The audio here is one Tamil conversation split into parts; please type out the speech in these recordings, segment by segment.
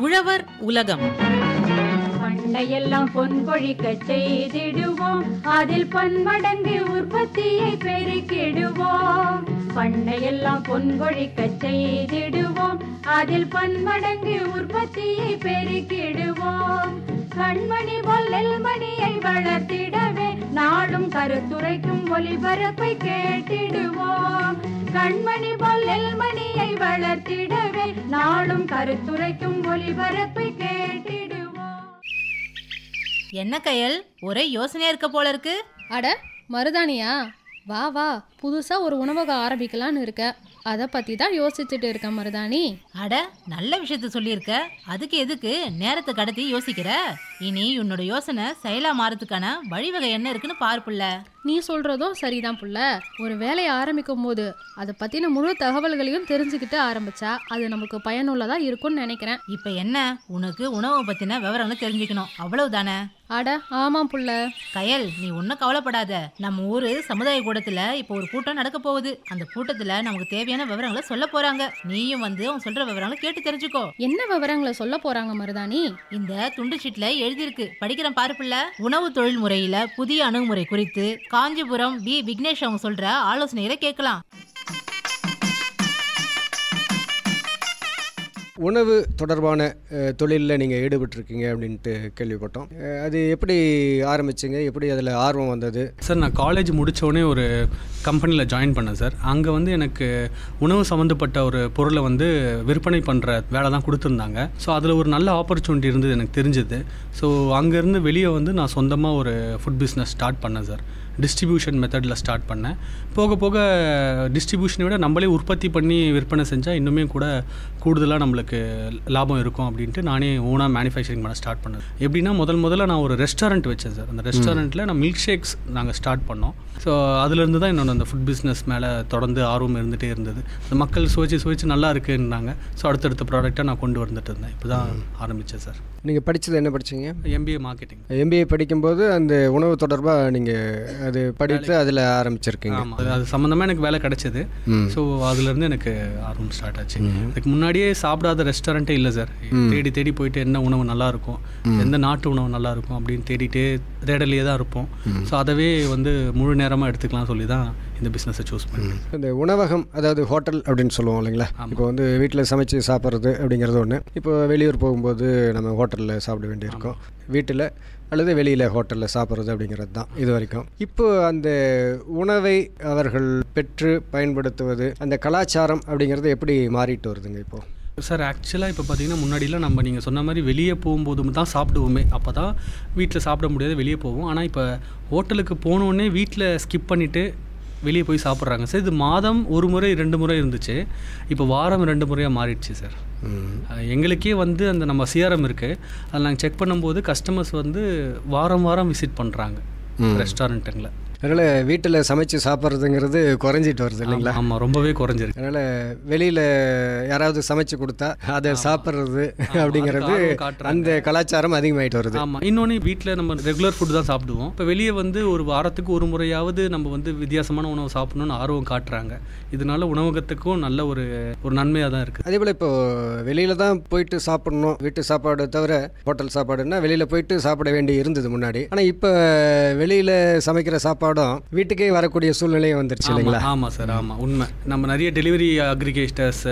உழவர் உலகம். பண்டையெல்லாம் பொன் கொழிக்க செய்திடுவோம், அதில் பன்மடங்கு உற்பத்தியை பெருக்கிடுவோம். பண்டையெல்லாம் பொன் கொழிக்க செய்திடுவோம், அதில் பன்மடங்கு உற்பத்தியை பெருக்கிடுவோம். கண்மணி போல் நெல்மணியை வளர்த்திடவே நாடும் கருத்துரைக்கும் ஒலிபரப்பை கேட்டிடுவோம். கண்மணி போல் நெல்மணியை வளர்த்திடவே நாடும் கருத்துரைக்கும் ஒலிபரப்பை கேட்டிடுவோம். என்ன கயல், ஒரே யோசனையா இருக்க போல இருக்கு. அட மருதானியா, வா வா, புதுசா ஒரு உணவகம் ஆரம்பிக்கலான்னு இருக்க. அதை பத்தி தான் யோசிச்சுட்டு இருக்க மருதாணி. அட, நல்ல விஷயத்த சொல்லியிருக்க. அதுக்கு எதுக்கு நேரத்தை கடத்தி யோசிக்கிற? இனி உன்னோட யோசனை செயலா மாறதுக்கான வழிவகை என்ன இருக்குன்னு பார்ப்புள்ள. நீ சொல்றதும் சரிதான் புள்ள. ஒரு வேலையை ஆரம்பிக்கும் போது அதை பத்தின முழு தகவல்களையும் தெரிஞ்சுக்கிட்டு ஆரம்பிச்சா அது நமக்கு பயனுள்ளதா இருக்கும்னு நினைக்கிறேன். இப்ப என்ன, உனக்கு உணவை பத்தின விவரங்களை தெரிஞ்சுக்கணும், அவ்வளவுதானே? அட ஆமாம் புள்ள. கயல், நீ ஒன்னும் கவலைப்படாத. நம்ம ஊரு சமுதாய கூடத்துல இப்ப ஒரு கூட்டம் நடக்க போகுது. அந்த கூட்டத்துல நமக்கு தேவையான விவரங்களை சொல்ல போறாங்க. நீயும் வந்து அவங்க சொல்ற விவரங்களை கேட்டு தெரிஞ்சுக்கோ. என்ன விவரங்களை சொல்ல போறாங்க மருதாணி? இந்த துண்டு சீட்ல எழுதியிருக்கு, படிக்கிறேன் பாருப்புள்ள. உணவு தொழில் முறையில புதிய அணுகுமுறை குறித்து காஞ்சிபுரம் பி விக்னேஷ் அவங்க சொல்ற ஆலோசனைகளை கேட்கலாம். உணவு தொடர்பான தொழிலில் நீங்கள் ஈடுபட்டிருக்கீங்க அப்படின்ட்டு கேள்விப்பட்டோம். அது எப்படி ஆரம்பிச்சிங்க, எப்படி அதில் ஆர்வம் வந்தது? சார், நான் காலேஜ் முடித்தோடனே ஒரு கம்பெனியில் ஜாயின் பண்ணேன் சார். அங்கே வந்து எனக்கு உணவு சம்மந்தப்பட்ட ஒரு பொருளை வந்து விற்பனை பண்ணுற வேலை தான் கொடுத்துருந்தாங்க. ஸோ அதில் ஒரு நல்ல ஆப்பர்ச்சுனிட்டி இருந்தது எனக்கு தெரிஞ்சது. ஸோ அங்கேருந்து வெளியே வந்து நான் சொந்தமாக ஒரு ஃபுட் பிஸ்னஸ் ஸ்டார்ட் பண்ணேன் சார். டிஸ்ட்ரிபியூஷன் மெத்தடில் ஸ்டார்ட் பண்ணேன். போக போக டிஸ்ட்ரிபியூஷனை விட நம்மளே உற்பத்தி பண்ணி விற்பனை செஞ்சால் இன்னுமே கூட கூடுதலாக நம்மளுக்கு லாபம் இருக்கும் அப்படின்ட்டு நானே ஓனாக மேனுஃபேக்சரிங் பண்ண ஸ்டார்ட் பண்ணேன். எப்படின்னா முதல்ல நான் ஒரு ரெஸ்டாரண்ட் வச்சேன் சார். அந்த ரெஸ்டாரண்ட்டில் நான் மில்க் ஷேக்ஸ் நாங்கள் ஸ்டார்ட் பண்ணோம். ஸோ அதுலேருந்து தான் என்னோட அந்த ஃபுட் பிஸ்னஸ் மேலே தொடர்ந்து ஆர்வம் இருந்துகிட்டே இருந்தது. அந்த மக்கள் சுவைச்சு நல்லா இருக்குன்னாங்க. ஸோ அடுத்தடுத்த ப்ராடக்டாக நான் கொண்டு வந்துட்டு இருந்தேன். இப்போ தான் ஆரம்பித்தேன் சார். நீங்கள் படித்தது என்ன படிச்சிங்க? MBA marketing. MBA படிக்கும்போது அந்த உணவு தொடர்பாக நீங்கள் அது படித்து அதில் ஆரம்பிச்சிருக்கீங்க? ஆமாம், அது சம்மந்தமாக எனக்கு வேலை கிடைச்சது. ஸோ அதுலேருந்து எனக்கு ஆர்வம் ஸ்டார்ட் ஆச்சு. அதுக்கு முன்னாடியே சாப்பிடாத ரெஸ்டாரண்ட்டே இல்லை சார். தேடி போயிட்டு என்ன உணவு நல்லாயிருக்கும், எந்த நாட்டு உணவு நல்லாயிருக்கும் அப்படின்னு தேடிட்டே தேடலையே தான் இருப்போம். ஸோ அதவே வந்து முழு நேரமாக எடுத்துக்கலாம் சொல்லி தான் இந்த பிஸ்னஸை சூஸ் பண்ணேன். இந்த உணவகம், அதாவது ஹோட்டல் அப்படின்னு சொல்லுவோம் இல்லைங்களா? இப்போ வந்து வீட்டில் சமைச்சு சாப்பிட்றது அப்படிங்கிறது ஒன்று. இப்போ வெளியூர் போகும்போது நம்ம ஹோட்டலில் சாப்பிட வேண்டியிருக்கோம். வீட்டில் அல்லது வெளியில் ஹோட்டலில் சாப்பிட்றது அப்படிங்கிறது தான் இது வரைக்கும். இப்போ அந்த உணவை அவர்கள் பெற்று பயன்படுத்துவது, அந்த கலாச்சாரம் அப்படிங்கிறது எப்படி மாறிட்டு வருதுங்க இப்போது? சார், ஆக்சுவலாக இப்போ பார்த்தீங்கன்னா முன்னாடிலாம் நம்ம நீங்கள் சொன்ன மாதிரி வெளியே போகும்போது தான் சாப்பிடுவோமே. அப்போ தான் வீட்டில் சாப்பிட முடியாது, வெளியே போவோம். ஆனால் இப்போ ஹோட்டலுக்கு போனோடனே வீட்டில் ஸ்கிப் பண்ணிவிட்டு வெளியே போய் சாப்பிட்றாங்க சார். இது மாதம் 1 முறை 2 முறை இருந்துச்சு, இப்போ வாரம் 2 முறையாக மாறிடுச்சு சார். எங்களுக்கே வந்து அந்த நம்ம CRM இருக்குது, அதில் நாங்கள் செக் பண்ணும்போது கஸ்டமர்ஸ் வந்து வாரம் விசிட் பண்ணுறாங்க ரெஸ்டாரண்ட்டுங்களை. அதனால் வீட்டில் சமைச்சு சாப்பிட்றதுங்கிறது குறைஞ்சிட்டு வருது இல்லைங்களா? ஆமாம், ரொம்பவே குறைஞ்சிருக்கு. அதனால் வெளியில் யாராவது சமைச்சு கொடுத்தா அதை சாப்பிட்றது அப்படிங்கிறது அந்த கலாச்சாரம் அதிகமாகிட்டு வருது. ஆமாம், இன்னொன்று வீட்டில் நம்ம ரெகுலர் ஃபுட் தான் சாப்பிடுவோம். இப்போ வெளியே வந்து ஒரு வாரத்துக்கு 1 முறையாவது நம்ம வந்து வித்தியாசமான உணவு சாப்பிடணும்னு ஆர்வம் காட்டுறாங்க. இதனால உணவகத்துக்கும் நல்ல ஒரு நன்மையாக தான் இருக்குது. அதே போல் இப்போ வெளியில் தான் போயிட்டு சாப்பிட்ணும், வீட்டு சாப்பாடு தவிர ஹோட்டல் சாப்பாடுன்னா வெளியில் போயிட்டு சாப்பிட வேண்டி இருந்தது முன்னாடி. ஆனால் இப்போ வெளியில் சமைக்கிற சாப்பாடு வீட்டுக்கே வரக்கூடிய சூழ்நிலையும் வந்துருச்சு இல்லைங்களா? ஆமாம் சார், ஆமாம், உண்மை. நம்ம நிறைய டெலிவரி அக்ரிகேட்டர்ஸ்,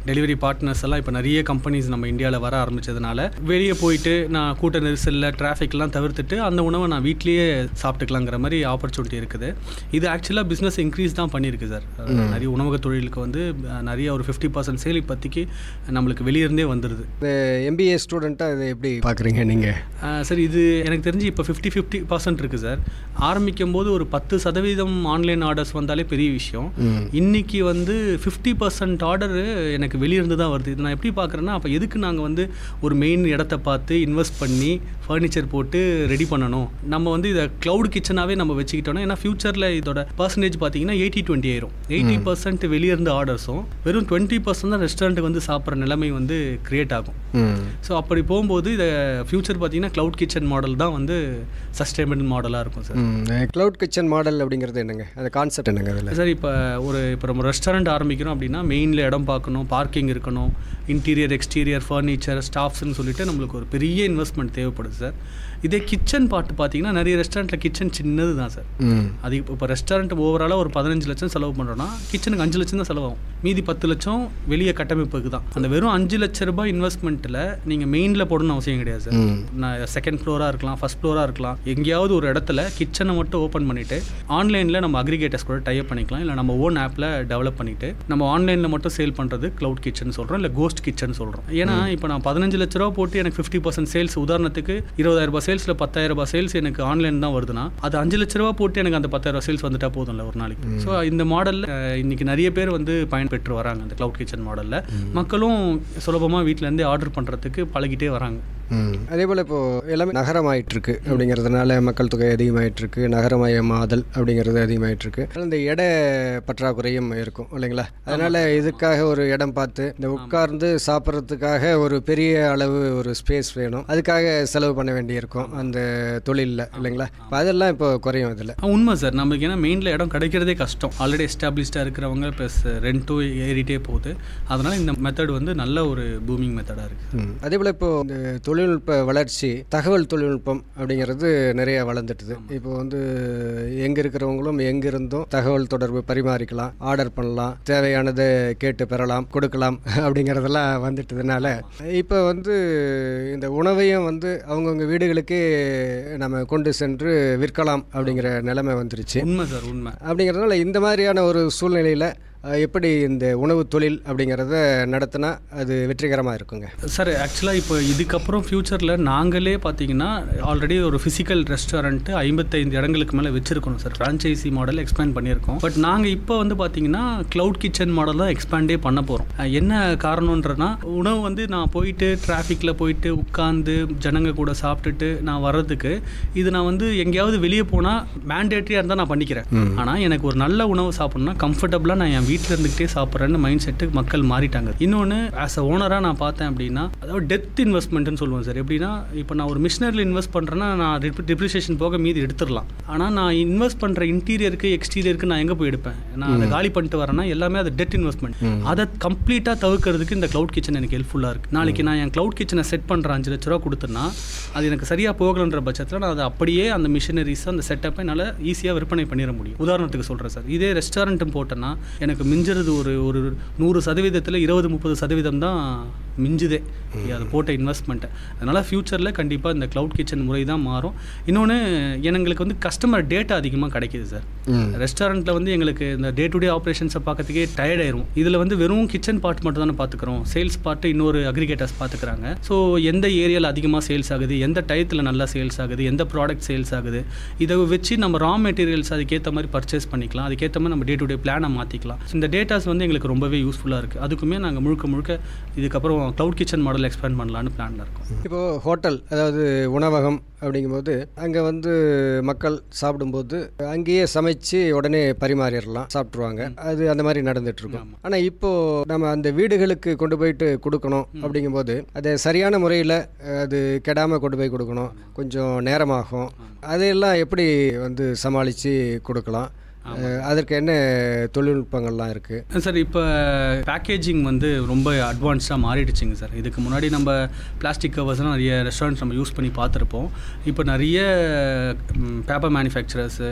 டெலிவரி பார்ட்னர்ஸ் எல்லாம் இப்போ நிறைய கம்பெனிஸ் நம்ம இந்தியாவில் வர ஆரம்பிச்சதுனால வெளியே போயிட்டு நான் கூட்ட நெரிசலில் டிராஃபிக்லாம் தவிர்த்துட்டு அந்த உணவை நான் வீட்லேயே சாப்பிட்டுக்கலாங்கிற மாதிரி ஆப்பர்ச்சுனிட்டி இருக்குது. இது ஆக்சுவலாக பிஸ்னஸ் இன்க்ரீஸ் தான் பண்ணியிருக்கு சார். நிறைய உணவக தொழிலுக்கு வந்து நிறைய ஒரு 50% சேல் இப்போதைக்கு நம்மளுக்கு வெளியிருந்தே வந்துடுது. இந்த MBA ஸ்டூடெண்ட்டாக இதை எப்படி பார்க்குறீங்க நீங்கள்? சார், இது எனக்கு தெரிஞ்சு இப்போ 50% இருக்குது சார். ஆரம்பிக்கும் போது ஒரு 10% ஆன்லைன் ஆர்டர்ஸ் வந்தாலே பெரிய விஷயம். இன்னைக்கு வந்து 50% ஆர்டர் எனக்கு வெளியிருந்து தான் வருது. இது நான் எப்படி பார்க்குறேன்னா, அப்போ எதுக்கு நாங்கள் வந்து ஒரு மெயின் இடத்த பார்த்து இன்வெஸ்ட் பண்ணி ஃபர்னிச்சர் போட்டு ரெடி பண்ணணும்? நம்ம வந்து இதை க்ளவுட் கிச்சனாகவே நம்ம வச்சுக்கிட்டோன்னா, ஏன்னா ஃபியூச்சரில் இதோட பர்சன்டேஜ் பார்த்தீங்கன்னா 80-20 ஆயிரும். 80% வெளியிருந்து ஆர்டர்ஸும் வெறும் 20% தான் ரெஸ்டாரண்ட்டுக்கு வந்து சாப்பிட்ற நிலைமை வந்து கிரியேட் ஆகும். ஸோ அப்படி போகும்போது இதை ஃபியூச்சர் பார்த்தீங்கன்னா க்ளவுட் கிச்சன் மாடல் தான் வந்து சஸ்டைனபிள் மாடலாக இருக்கும் சார். க்ளவுட் கிச்சன் மாடல் அப்படிங்கிறது என்னங்க, அந்த கான்செப்ட் என்னங்க அதில்? சார், இப்போ நம்ம ரெஸ்டாரண்ட் ஆரம்பிக்கிறோம் அப்படின்னா மெயினில் இடம் பார்க்கணும், பார்க்கிங் இருக்கணும், இன்டீரியர் எக்ஸ்டீரியர் ஃபர்னிச்சர் ஸ்டாஃப்ஸ்ன்னு சொல்லிட்டு நம்மளுக்கு ஒரு பெரிய இன்வெஸ்ட்மெண்ட் தேவைப்படுது சார். இதே கிச்சன் பார்த்து பார்த்தீங்கன்னா நிறைய ரெஸ்டாரண்ட்டில் கிச்சன் சின்னது தான் சார். அது இப்போ ரெஸ்டாரண்ட் ஓவராலாக ஒரு 15 லட்சம் செலவு பண்ணுறோன்னா கிச்சனுக்கு 5 லட்சம் தான் செலவாகும். மீதி 10 லட்சம் வெளியே கட்டமைப்புக்கு தான். அந்த வெறும் 5 லட்ச ரூபாய் இன்வெஸ்ட்மெண்ட்டில் நீங்கள் மெயினில் போடணும்னு அவசியம் கிடையாது சார். நான் செகண்ட் ஃப்ளோராக இருக்கலாம், ஃபர்ஸ்ட் ஃப்ளோராக இருக்கலாம், எங்கேயாவது ஒரு இடத்துல கிச்சனை மட்டும் ஓப்பன் பண்ணிவிட்டு ஆன்லைனில் நம்ம அக்ரிகேட்டர்ஸ் கூட டைப் பண்ணிக்கலாம். இல்லை நம்ம ஓன் ஆப்பில் டெவலப் பண்ணிவிட்டு நம்ம ஆன்லைனில் மட்டும் சேல் பண்ணுறது க்ளவுட் கிச்சன் சொல்கிறோம், இல்லை கோஸ்ட் கிச்சன் சொல்கிறோம். ஏன்னா இப்போ நான் 15 லட்ச ரூபா போட்டு எனக்கு 50% சேல்ஸ், உதாரணத்துக்கு 20,000 ரூபாய் சேல்ஸில் 10,000 ரூபாய் சேல்ஸ் எனக்கு ஆன்லைன் தான் வருதுன்னா அது 5 லட்ச ரூபா போட்டு எனக்கு அந்த 10,000 சேல்ஸ் வந்துட்டா போதும்ல ஒரு நாளைக்கு. ஸோ இந்த மாடலில் இன்னைக்கு நிறைய பேர் வந்து பயன்பெற்று வராங்க. அந்த க்ளவுட் கிச்சன் மாடலில் மக்களும் சுலபமாக வீட்டிலேருந்தே ஆர்டர் பண்ணுறதுக்கு பழகிட்டே வராங்க. அதே போல் இப்போது எல்லாமே நகரமாயிட்டிருக்கு அப்படிங்கிறதுனால மக்கள் தொகை அதிகமாகிட்டுருக்கு, நகரமயமாதல் அப்படிங்கிறது அதிகமாகிட்டுருக்கு. இந்த இட பற்றாக்குறையும் இருக்கும் இல்லைங்களா? அதனால் இதுக்காக ஒரு இடம் பார்த்து இந்த உட்கார்ந்து சாப்பிட்றதுக்காக ஒரு பெரிய அளவு ஒரு ஸ்பேஸ் வேணும், அதுக்காக செலவு பண்ண வேண்டியிருக்கும் அந்த தொழிலில் இல்லைங்களா? இப்போ அதெல்லாம் இப்போ குறையும் இதில். உண்மை சார். நமக்கு ஏன்னா மெயினில் இடம் கிடைக்கிறதே கஷ்டம். ஆல்ரெடி எஸ்டாப்ளிஷ்டாக இருக்கிறவங்க ப்ளஸ் ரெண்ட்டும் ஏறிட்டே போகுது. அதனால் இந்த மெத்தட் வந்து நல்ல ஒரு பூமிங் மெத்தடாக இருக்குது. அதே போல் இப்போ இந்த தொழில்நுட்ப வளர்ச்சி, தகவல் தொழில்நுட்பம் அப்படிங்கிறது நிறைய வளர்ந்துட்டுது. இப்போ வந்து எங்கே இருக்கிறவங்களும் எங்கிருந்தும் தகவல் தொடர்பு பரிமாறிக்கலாம், ஆர்டர் பண்ணலாம், தேவையானதை கேட்டு பெறலாம், கொடுக்கலாம் அப்படிங்கிறதெல்லாம் வந்துட்டதுனால இப்போ வந்து இந்த உணவையும் வந்து அவங்கவுங்க வீடுகளுக்கே நம்ம கொண்டு சென்று விற்கலாம் அப்படிங்கிற நிலைமை வந்துருச்சு. உண்மை சார், உண்மை. அப்படிங்கிறதுனால இந்த மாதிரியான ஒரு சூழ்நிலையில் எப்படி இந்த உணவு தொழில் அப்படிங்கிறத நடத்தினா அது வெற்றிகரமாக இருக்குங்க சார்? ஆக்சுவலாக இப்போ இதுக்கப்புறம் ஃப்யூச்சரில் நாங்களே பார்த்தீங்கன்னா ஆல்ரெடி ஒரு ஃபிசிக்கல் ரெஸ்டாரண்ட்டு 55 இடங்களுக்கு மேலே வச்சுருக்கணும் சார். ஃப்ரான்ச்சைசி மாடல் எக்ஸ்பேண்ட் பண்ணியிருக்கோம். பட் நாங்கள் இப்போ வந்து பார்த்தீங்கன்னா க்ளவுட் கிச்சன் மாடல் தான் எக்ஸ்பேண்டே பண்ண போகிறோம். என்ன காரணன்றனா, உணவு வந்து நான் போயிட்டு டிராஃபிக்கில் போயிட்டு உட்காந்து ஜனங்க கூட சாப்பிட்டுட்டு நான் வர்றதுக்கு இது நான் வந்து எங்கேயாவது வெளியே போனால் மேண்டேட்ரியாக இருந்தால் நான் பண்ணிக்கிறேன். ஆனால் எனக்கு ஒரு நல்ல உணவு சாப்பிட்ணுன்னா கம்ஃபர்டபுளாக நான் என் வீட்டில் இருந்துகிட்டே சாப்பிட்றேன்னு மைண்ட் செட்டுக்கு மக்கள் மாறிட்டாங்க. இன்னொன்று ஆஸ் அ ஓனராக நான் பார்த்தேன் அப்படின்னா, அதாவது டெத் இன்வெஸ்ட்மெண்ட்னு சொல்லுவேன் சார். எப்படின்னா, இப்போ நான் ஒரு மிஷினரியில் இன்வெஸ்ட் பண்ணுறேன்னா நான் டிப்ரிசியேஷன் போக மீதி எடுத்துடலாம். ஆனால் நான் இன்வெஸ்ட் பண்ணுற இன்டீரியருக்கு எக்ஸ்டீரியருக்கு நான் எங்கே போய் எடுப்பேன்? நான் அதை காலி பண்ணிட்டு வரேன்னா எல்லாமே அது டெத் இன்வெஸ்ட்மெண்ட். அதை கம்ப்ளீட்டாக தவிர்க்கிறதுக்கு இந்த க்ளவுட் கிச்சன் எனக்கு ஹெல்ப்ஃபுல்லாக இருக்குது. நாளைக்கு நான் என் க்ளவுட் கிச்சனை செட் பண்ணுறேன் 5 லட்ச ரூபா கொடுத்தேன்னா அது எனக்கு சரியாக போகலன்ற பட்சத்தில் நான் அதை அப்படியே அந்த மிஷினரிஸ் அந்த செட்டப்பை என்னால் ஈஸியாக விற்பனை பண்ணிட முடியும். உதாரணத்துக்கு சொல்கிறேன் சார். இதே ரெஸ்டாரண்ட்டும் போட்டேன்னா எனக்கு மிஞ்சுறது ஒரு 100%ல் 20-30% தான் மிஞ்சுதே அது போட்ட இன்வெஸ்ட்மெண்ட்டை. அதனால் ஃப்யூச்சரில் கண்டிப்பாக இந்த க்ளவுட் கிச்சன் முறை தான் மாறும். இன்னொன்று, எங்களுக்கு வந்து கஸ்டமர் டேட்டா அதிகமாக கிடைக்கிது சார். ரெஸ்டாரண்ட்டில் வந்து எங்களுக்கு இந்த டே டு டே ஆப்ரேஷன்ஸை பார்க்கறதுக்கே டயர்ட் ஆயிரும். இதில் வந்து வெறும் கிச்சன் பார்ட் மட்டும் தானே பார்த்துக்கிறோம், சேல்ஸ் பார்ட்டு இன்னொரு அக்ரிகேட்டர்ஸ் பார்த்துக்கிறாங்க. ஸோ எந்த ஏரியாவில் அதிகமாக சேல்ஸ் ஆகுது, எந்த டயத்தில் நல்லா சேல்ஸ் ஆகுது, எந்த ப்ராடக்ட் சேல்ஸ் ஆகுது, இதை வச்சு நம்ம ரா மெட்டீரியல்ஸ் அதுக்கேற்ற மாதிரி பர்ச்சேஸ் பண்ணிக்கலாம், அதுக்கேற்ற மாதிரி நம்ம டே டு டே பிளானை மாற்றிக்கலாம். இந்த டேட்டாஸ் வந்து எங்களுக்கு ரொம்பவே யூஸ்ஃபுல்லாக இருக்குது. அதுக்குமே நாங்கள் முழுக்க இதுக்கப்புறம் க்ளவுட் கிச்சன் மாடல் எக்ஸ்பேண்ட் பண்ணலான்னு பிளானில் இருக்கோம். இப்போது ஹோட்டல், அதாவது உணவகம் அப்படிங்கும்போது அங்கே வந்து மக்கள் சாப்பிடும்போது அங்கேயே சமைச்சு உடனே பரிமாறிடலாம், சாப்பிட்ருவாங்க. அது அந்த மாதிரி நடந்துகிட்ருக்கும். ஆனால் இப்போது நம்ம அந்த வீடுகளுக்கு கொண்டு போயிட்டு கொடுக்கணும் அப்படிங்கும்போது அதை சரியான முறையில் அது கெடாமல் கொண்டு போய் கொடுக்கணும், கொஞ்சம் நேரமாகும். அதையெல்லாம் எப்படி வந்து சமாளித்து கொடுக்கலாம்? அதற்கு என்ன தொழில்நுட்பங்கள்லாம் இருக்குது சார்? இப்போ பேக்கேஜிங் வந்து ரொம்ப அட்வான்ஸ்டாக மாறிடுச்சுங்க சார். இதுக்கு முன்னாடி நம்ம பிளாஸ்டிக் கவர்ஸ்லாம் நிறைய ரெஸ்டாரண்ட்ஸ் நம்ம யூஸ் பண்ணி பார்த்துருப்போம். இப்போ நிறைய paper manufacturers,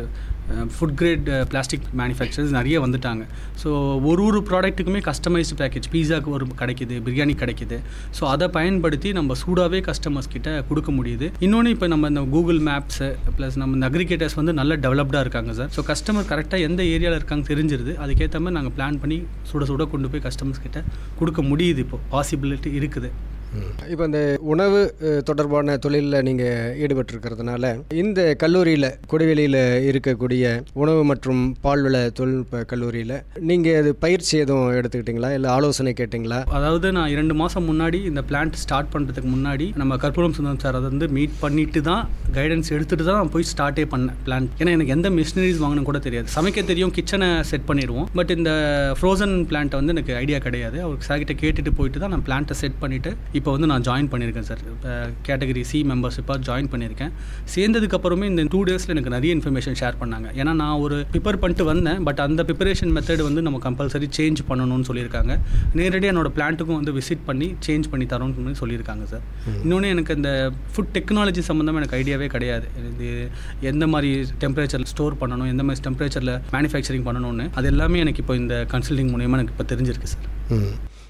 food grade plastic manufacturers நிறைய வந்துட்டாங்க. ஸோ ஒரு ப்ராடக்ட்டுக்குமே கஸ்டமைஸ்டு பேக்கேஜ், பீஸாக்கு ஒரு கிடைக்கிது, பிரியாணி கிடைக்கிது. ஸோ அதை பயன்படுத்தி நம்ம சூடாகவே கஸ்டமர்ஸ் கிட்ட கொடுக்க முடியுது. இன்னொன்று, இப்போ நம்ம இந்த கூகுள் மேப்ஸு ப்ளஸ் நம்ம இந்த அக்ரிகேட்டர்ஸ் வந்து நல்ல டெவலப்டாக இருக்காங்க சார். ஸோ கஸ்டமர் கரெக்டாக எந்த ஏரியாவில் இருக்காங்க தெரிஞ்சிருது. அதுக்கேற்ற மாதிரி நாங்கள் பிளான் பண்ணி சுட கொண்டு போய் கஸ்டமர்ஸ் கிட்ட கொடுக்க முடியுது. இப்போ பாசிபிலிட்டி இருக்குது. இப்போ இந்த உணவு தொடர்பான தொழிலில் நீங்கள் ஈடுபட்டிருக்கிறதுனால இந்த கல்லூரியில், கொடிவேலியில் இருக்கக்கூடிய உணவு மற்றும் பால்வள தொழில்நுட்ப கல்லூரியில் நீங்கள் அது பயிற்சி எதுவும் எடுத்துக்கிட்டிங்களா, இல்லை ஆலோசனை கேட்டிங்களா? அதாவது நான் 2 மாதம் முன்னாடி இந்த பிளான்ட் ஸ்டார்ட் பண்ணுறதுக்கு முன்னாடி நம்ம கற்பூரம் சுந்தரம் சார் அதை வந்து மீட் பண்ணிட்டு தான் கைடன்ஸ் எடுத்துகிட்டு தான் நான் போய் ஸ்டார்ட்டே பண்ணேன் பிளான்ட். ஏன்னா எனக்கு எந்த மிஷினரிஸ் வாங்கணும் கூட தெரியாது. சமைக்க தெரியும், கிச்சனை செட் பண்ணிடுவோம். பட் இந்த ஃப்ரோசன் பிளான்ட்டை வந்து எனக்கு ஐடியா கிடையாது. அவருக்கு சார்கிட்ட கேட்டுட்டு போயிட்டு தான் நான் பிளான்ட்டை செட் பண்ணிவிட்டு இப்போ வந்து நான் ஜாயின் பண்ணியிருக்கேன் சார். இப்போ கேட்டகரி சி மெம்பர்ஷிப்பாக ஜாயின் பண்ணியிருக்கேன். சேர்ந்ததுக்கப்புறமே இந்த 2 டேஸில் எனக்கு நிறைய இன்ஃபர்மேஷன் ஷேர் பண்ணாங்க. ஏன்னா நான் ஒரு ப்ரிப்பேர் பண்ணிட்டு வந்தேன், பட் அந்த ப்ரிப்பரேஷன் மெத்தட் வந்து நம்ம கம்பல்சரி சேஞ்ச் பண்ணணும்னு சொல்லியிருக்காங்க. நேரடியாக என்னோட பிளான்ட்டுக்கும் வந்து விசிட் பண்ணி சேஞ்ச் பண்ணி தரோன்னு சொல்லியிருக்காங்க சார். இன்னொன்று எனக்கு இந்த ஃபுட் டெக்னாலஜி சம்மந்தமாக எனக்கு ஐடியாவே கிடையாது. இது எந்த மாதிரி டெம்பரேச்சரில் ஸ்டோர் பண்ணணும், எந்த மாதிரி டெம்பரேச்சரில் மேனுஃபேக்சரிங் பண்ணணும்னு அது எல்லாமே எனக்கு இப்போ இந்த கன்சல்டிங் மூலியமாக எனக்கு இப்போ தெரிஞ்சிருக்கு சார்.